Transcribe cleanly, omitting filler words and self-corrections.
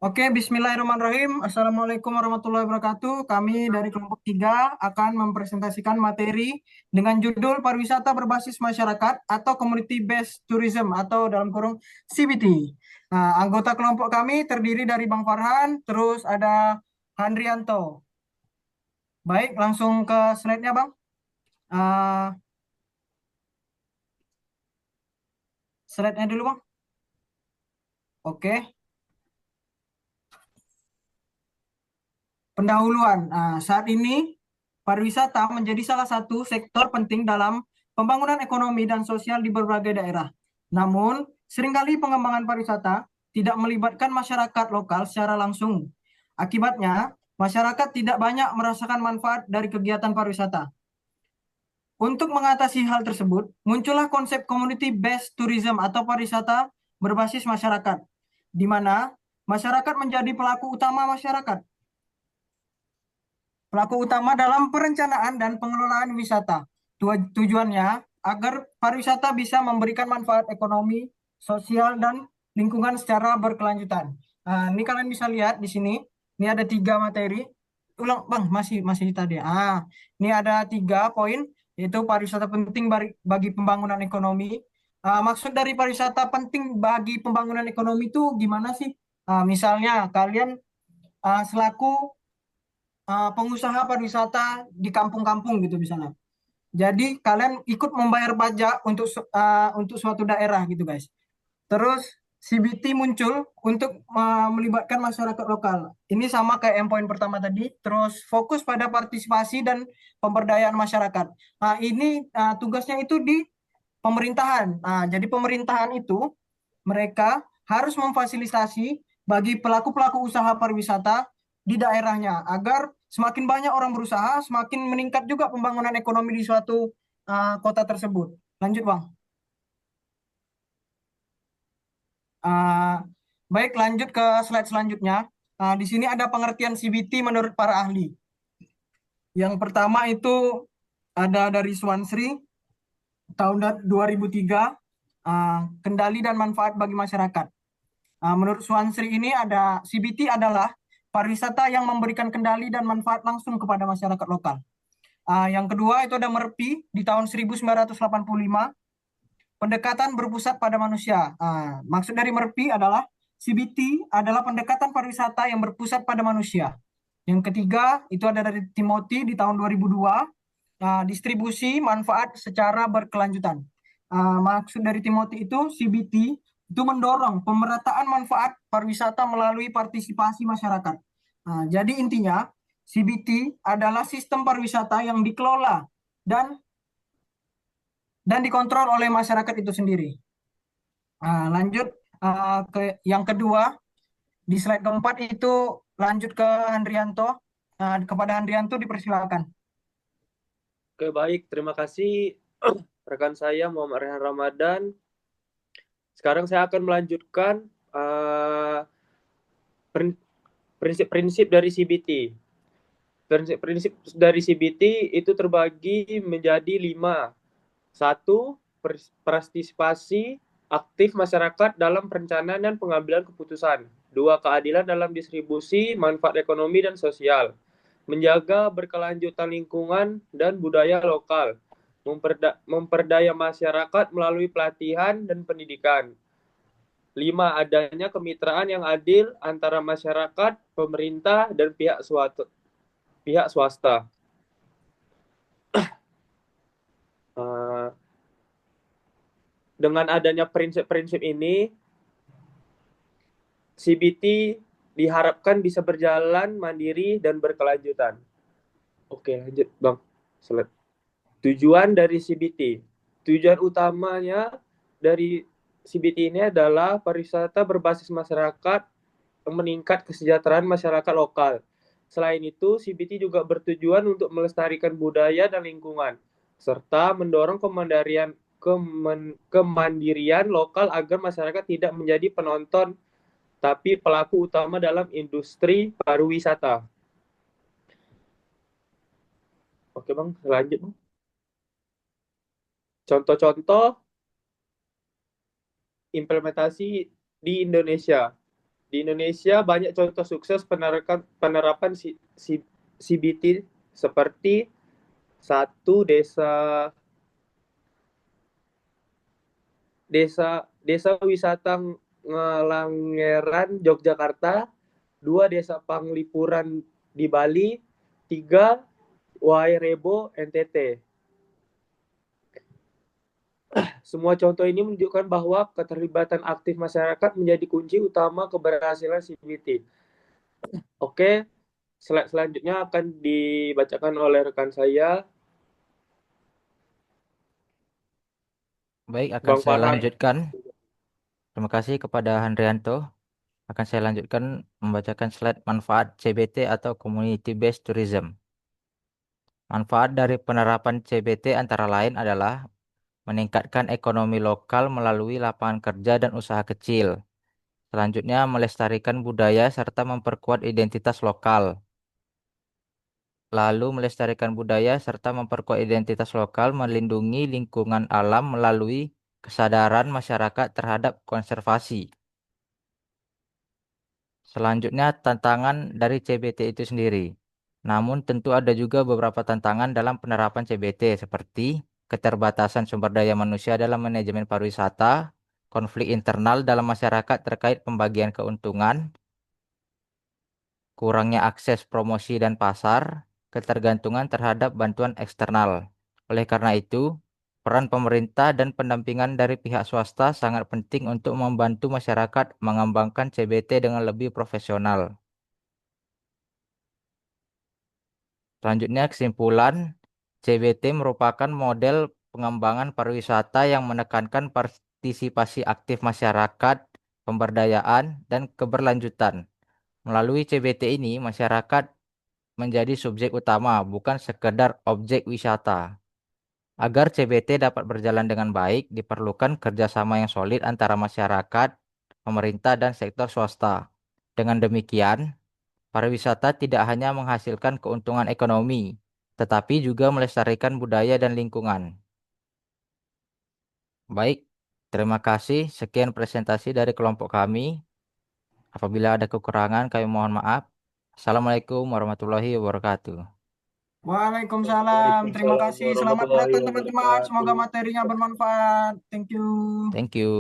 Oke, Bismillahirrahmanirrahim. Assalamualaikum warahmatullahi wabarakatuh. Kami dari kelompok 3 akan mempresentasikan materi dengan judul pariwisata berbasis masyarakat atau Community Based Tourism atau dalam kurung CBT. Nah, anggota kelompok kami terdiri dari Bang Farhan, terus ada Handrianto. Baik, langsung ke slide-nya, Bang. Uh, Slide-nya dulu, Bang. Oke, pendahuluan. Nah, saat ini pariwisata menjadi salah satu sektor penting dalam pembangunan ekonomi dan sosial di berbagai daerah. Namun, seringkali pengembangan pariwisata tidak melibatkan masyarakat lokal secara langsung. Akibatnya, masyarakat tidak banyak merasakan manfaat dari kegiatan pariwisata. Untuk mengatasi hal tersebut, muncullah konsep community based tourism atau pariwisata berbasis masyarakat, di mana masyarakat menjadi pelaku utama dalam perencanaan dan pengelolaan wisata. Tujuannya agar pariwisata bisa memberikan manfaat ekonomi, sosial, dan lingkungan secara berkelanjutan. Nah, ini kalian bisa lihat di sini. Ini ada 3 materi. Ulang, Bang, masih masih tadi. Ini ada 3 poin, yaitu pariwisata penting bagi pembangunan ekonomi. Maksud dari pariwisata penting bagi pembangunan ekonomi itu gimana sih? Misalnya kalian selaku pengusaha pariwisata di kampung-kampung gitu misalnya. Jadi kalian ikut membayar pajak untuk suatu daerah gitu guys. Terus CBT muncul untuk melibatkan masyarakat lokal. Ini sama kayak yang poin pertama tadi. Terus fokus pada partisipasi dan pemberdayaan masyarakat. Nah, ini tugasnya itu di pemerintahan. Nah, jadi pemerintahan itu mereka harus memfasilitasi bagi pelaku-pelaku usaha pariwisata di daerahnya agar semakin banyak orang berusaha, semakin meningkat juga pembangunan ekonomi di suatu kota tersebut. Lanjut, Bang. Uh, Baik, lanjut ke slide selanjutnya. Di sini ada pengertian CBT menurut para ahli. Yang pertama itu ada dari Swansri tahun 2003, kendali dan manfaat bagi masyarakat. Menurut Swansri ini ada CBT adalah pariwisata yang memberikan kendali dan manfaat langsung kepada masyarakat lokal. Yang kedua itu ada Merpi di tahun 1985, pendekatan berpusat pada manusia. Maksud dari Merpi adalah CBT adalah pendekatan pariwisata yang berpusat pada manusia. Yang ketiga itu ada dari Timothy di tahun 2002, distribusi manfaat secara berkelanjutan. Maksud dari Timothy itu CBT itu mendorong pemerataan manfaat pariwisata melalui partisipasi masyarakat. Jadi intinya CBT adalah sistem pariwisata yang dikelola dan dikontrol oleh masyarakat itu sendiri. Lanjut ke yang kedua, di slide keempat itu lanjut ke Handrianto. Kepada Handrianto dipersilakan. Oke, baik. Terima kasih rekan saya Muhammad Rehan Ramadan. Sekarang saya akan melanjutkan prinsip-prinsip dari CBT. Prinsip-prinsip dari CBT itu terbagi menjadi 5. 1. Partisipasi aktif masyarakat dalam perencanaan dan pengambilan keputusan. 2. Keadilan dalam distribusi manfaat ekonomi dan sosial. Menjaga berkelanjutan lingkungan dan budaya lokal. Memperdaya masyarakat melalui pelatihan dan pendidikan. 5. Adanya kemitraan yang adil antara masyarakat, pemerintah, dan pihak swasta. Dengan adanya prinsip-prinsip ini, CBT diharapkan bisa berjalan mandiri dan berkelanjutan. Oke, lanjut Bang. Tujuan dari CBT. Tujuan utamanya dari CBT ini adalah pariwisata berbasis masyarakat, meningkat kesejahteraan masyarakat lokal. Selain itu, CBT juga bertujuan untuk melestarikan budaya dan lingkungan, serta mendorong kemandirian lokal agar masyarakat tidak menjadi penonton, tapi pelaku utama dalam industri pariwisata. Oke Bang, lanjut Bang. Contoh-contoh implementasi di Indonesia. Di Indonesia banyak contoh sukses penerapan CBT seperti satu desa desa desa wisata Ngelangeran Yogyakarta, dua desa Panglipuran di Bali, tiga Wairebo NTT. Semua contoh ini menunjukkan bahwa keterlibatan aktif masyarakat menjadi kunci utama keberhasilan CBT. Oke, slide selanjutnya akan dibacakan oleh rekan saya, Baik, akan Bang saya Farhan. lanjutkan. Terima kasih kepada Handrianto. Akan saya lanjutkan membacakan slide manfaat CBT atau Community Based Tourism. Manfaat dari penerapan CBT antara lain adalah meningkatkan ekonomi lokal melalui lapangan kerja dan usaha kecil. Selanjutnya, melestarikan budaya serta memperkuat identitas lokal. Lalu, melestarikan budaya serta memperkuat identitas lokal, melindungi lingkungan alam melalui kesadaran masyarakat terhadap konservasi. Selanjutnya, tantangan dari CBT itu sendiri. Namun, tentu ada juga beberapa tantangan dalam penerapan CBT seperti keterbatasan sumber daya manusia dalam manajemen pariwisata, konflik internal dalam masyarakat terkait pembagian keuntungan, kurangnya akses promosi dan pasar, ketergantungan terhadap bantuan eksternal. Oleh karena itu, peran pemerintah dan pendampingan dari pihak swasta sangat penting untuk membantu masyarakat mengembangkan CBT dengan lebih profesional. Selanjutnya, kesimpulan, CBT merupakan model pengembangan pariwisata yang menekankan partisipasi aktif masyarakat, pemberdayaan, dan keberlanjutan. Melalui CBT ini, masyarakat menjadi subjek utama, bukan sekedar objek wisata. Agar CBT dapat berjalan dengan baik, diperlukan kerjasama yang solid antara masyarakat, pemerintah, dan sektor swasta. Dengan demikian, pariwisata tidak hanya menghasilkan keuntungan ekonomi, tetapi juga melestarikan budaya dan lingkungan. Baik, terima kasih. Sekian presentasi dari kelompok kami. Apabila ada kekurangan, kami mohon maaf. Assalamualaikum warahmatullahi wabarakatuh. Waalaikumsalam. Terima Waalaikumsalam kasih. Selamat warahmatullahi menonton teman-teman. Semoga wabarakatuh. materinya bermanfaat. Thank you. Thank you.